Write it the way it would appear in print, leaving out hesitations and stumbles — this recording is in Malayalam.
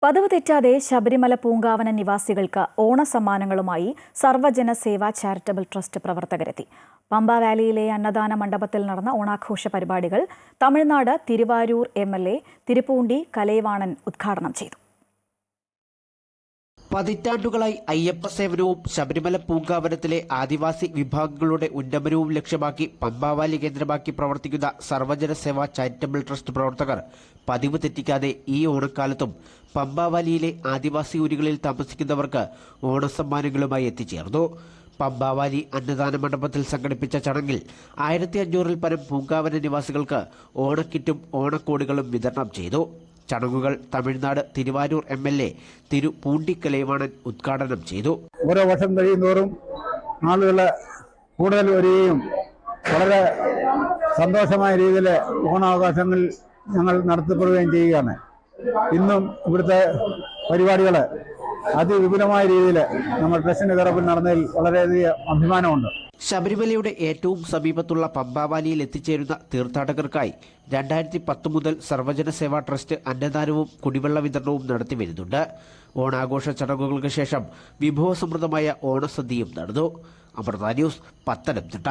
പതിവ് തെറ്റാതെ ശബരിമല പൂങ്കാവന നിവാസികൾക്ക് ഓണസമ്മാനങ്ങളുമായി സർവജന സേവാ ചാരിറ്റബിൾ ട്രസ്റ്റ് പ്രവർത്തകരെത്തി. പമ്പ വാലിയിലെ അന്നദാന മണ്ഡപത്തിൽ നടന്ന ഓണാഘോഷ പരിപാടികൾ തമിഴ്നാട് തിരുവാരൂർ MLA തിരുപ്പൂണ്ടി കലൈവാണൻ ഉദ്ഘാടനം ചെയ്തു. പതിറ്റാണ്ടുകളായി അയ്യപ്പ സേവനവും ശബരിമല പൂങ്കാവനത്തിലെ ആദിവാസി വിഭാഗങ്ങളുടെ ഉന്നമനവും ലക്ഷ്യമാക്കി പമ്പാവാലി കേന്ദ്രമാക്കി പ്രവർത്തിക്കുന്ന സർവജന സേവാ ചാരിറ്റബിൾ ട്രസ്റ്റ് പ്രവർത്തകർ പതിവ് തെറ്റിക്കാതെ ഈ ഓണക്കാലത്തും പമ്പാവാലിയിലെ ആദിവാസി ഊരുകളിൽ താമസിക്കുന്നവർക്ക് ഓണസമ്മാനങ്ങളുമായി എത്തിച്ചേർന്നു. പമ്പാവാലി അന്നദാന മണ്ഡപത്തിൽ സംഘടിപ്പിച്ച ചടങ്ങിൽ 1500-ൽ പരം പൂങ്കാവന നിവാസികൾക്ക് ഓണക്കിറ്റും ഓണക്കോടികളും വിതരണം ചെയ്തു. ചടങ്ങുകൾ തമിഴ്നാട് തിരുവാരൂർ MLA തിരുപ്പൂണ്ടി കലൈവാണൻ ഉദ്ഘാടനം ചെയ്തു. ഓരോ വർഷം കഴിയുന്നതോറും ആളുകൾ കൂടുതൽ വരികയും വളരെ സന്തോഷമായ രീതിയിൽ ഓണാവകാശങ്ങൾ ഞങ്ങൾ നടത്തപ്പെടുകയും ചെയ്യുകയാണ്. ഇന്നും ഇവിടുത്തെ പരിപാടികൾ അതിവിപുലമായ രീതിയിൽ നമ്മൾ ട്രസ്റ്റിന്റെ തറപ്പിൽ നടന്നതിൽ വളരെയധികം അഭിമാനമുണ്ട്. ശബരിമലയുടെ ഏറ്റവും സമീപത്തുള്ള പമ്പാവാലിയിൽ എത്തിച്ചേരുന്ന തീർത്ഥാടകർക്കായി 2010 മുതൽ സർവജന സേവാ ട്രസ്റ്റ് അന്നദാനവും കുടിവെള്ള വിതരണവും നടത്തി വരുന്നുണ്ട്. ഓണാഘോഷ ചടങ്ങുകൾക്ക് ശേഷം വിഭവസമൃദ്ധമായ ഓണസദ്യയും നടന്നു. അമൃത ന്യൂസ്, പത്തനംതിട്ട.